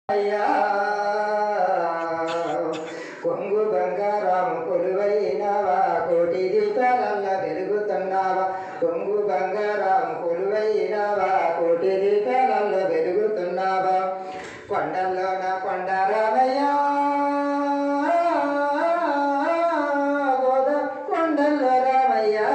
అయ్యా కొంగు బంగారాము కొలువైనవా కోటి దీపాలల్ల వెలుగుతున్నావా కొంగు బంగారాము కొలువైనవా కోటి దీపాలల్ల వెలుగుతున్నావా కొండల్లోన కొండరామయ్యా కొండల్లో రామయ్యా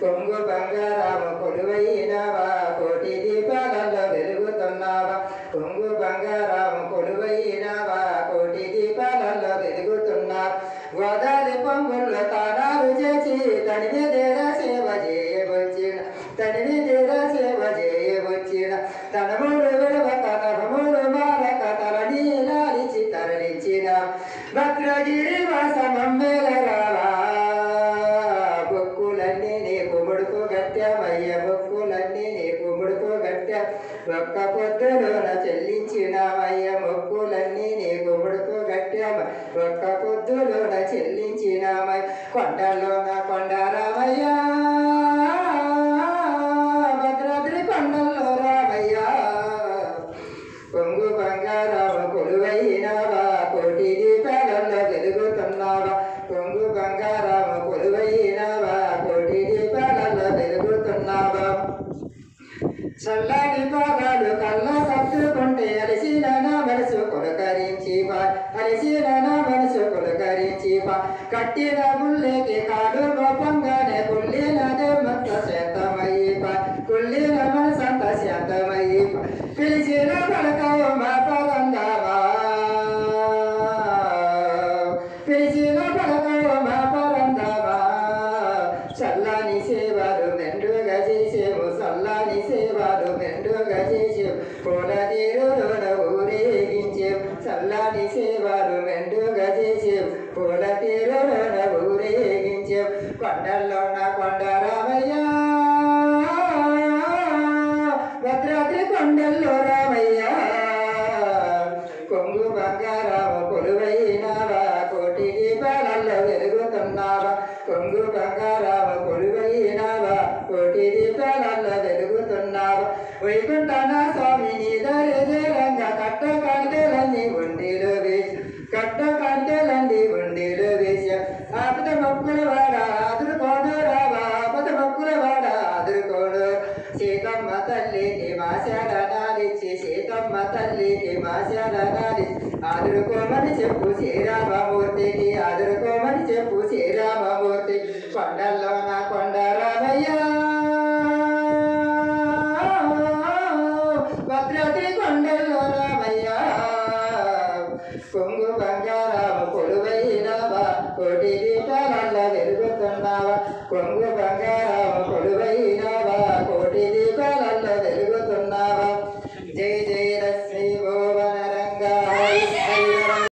కొంగు బంగారాము కొలువైనవా కోటి దీపాలల్ల వెలుగుతున్నావా కొంగు బంగారాము కొలువైనవా కోటి దీపాలల్ల వెలుగుతున్నావా గోదావరి పొంగుల్లో తానాలు చేసి తనివి దేరా సేవ చేయవచ్చిన తనివి దేరా సేవ చేయవచ్చిన తనముడు విడవక తనముడు మారక తలనీలాలిచి తరలించిన భద్రగిరి వాసమమ్మేల రావా బొక్కులన్నీ నీకు ముడుపు గట్టామయ్య బొక్కులన్నీ నీకు ముడుపు గట్టా ఒక్క పొద్దులోన చెల్లించినామయ్య మొక్కులన్నీ నీకు ముడుపు గట్టామ ఒక్క పొద్దులోన చెల్లించినామయ్య కొండల్లోన కొండరామయ్య భద్రాద్రి కొండల్లో రామయ్య కొంగు బంగారాము కొలువైనవా కోటి దీపాలలో వెలుగుతున్నావా కొంగు బంగారాము కొలువైనవా కోటి దీపాలలో వెలుగుతున్నావా చల్లని పాదాలు కళ్ళ కట్టుకుంటే అలసిన నా మనసు కొలకరించి అలసిన నా మనసు కొలకరించి కట్టిన గుళ్ళకి కాడు గోపంగానే కుళ్ళినదే మంత శాంతమయ్యి కుళ్ళిన మనసంత శాంతమయ్యి పిలిచిన పలకవు మా పరందావా పిలిచిన పలకవు మా పరందావా చల్లని సేవలు మెండుగా చేసేము చల్లని సేవలు మెండుగా చేసేము పూల తీరులోన ఊరేగించేము చల్లని సేవలు మెండుగా చేసేము పూల తీరులోన ఊరేగించేము కొండల్లోన కొండరామయ్య భద్రాద్రి కొండల్లో రామయ్య కొంగు బంగారాము కొలువైనవా కోటి దీపాలలో వెలుగుతున్నావా కొంగు బంగారాము కొలువైనవా కోటి దీపాలలో వెలుగుతున్నావా వైకుంఠన స్వామిని దరిద్రంగా కట్ట కాడికెలన్నీ ఉండిలో వేసి కట్ట కాడికెలన్నీ ఉండిలో వేసి ఆపద మొక్కుల వాడ ఆదురుకోడు రావా ఆపద మొక్కుల వాడ ఆదురుకోడు సీతమ్మ తల్లికి మాశాలనాలిచ్చి సీతమ్మ తల్లికి మాశాలనాలిచ్చి ఆదురుకోమని చెప్పు శ్రీరామమూర్తికి ఆదురుకోమని చెప్పు శ్రీరామమూర్తి కొండల్లోన కొండరామయ్య భద్రాద్రి కొండల్లో రామయ్య కొంగు బంగారాము కొలువైనవా కోటి దీపాలల్ల వెలుగుతున్నావా కొంగు బంగారాము కొలువైనవా కోటి దీపాల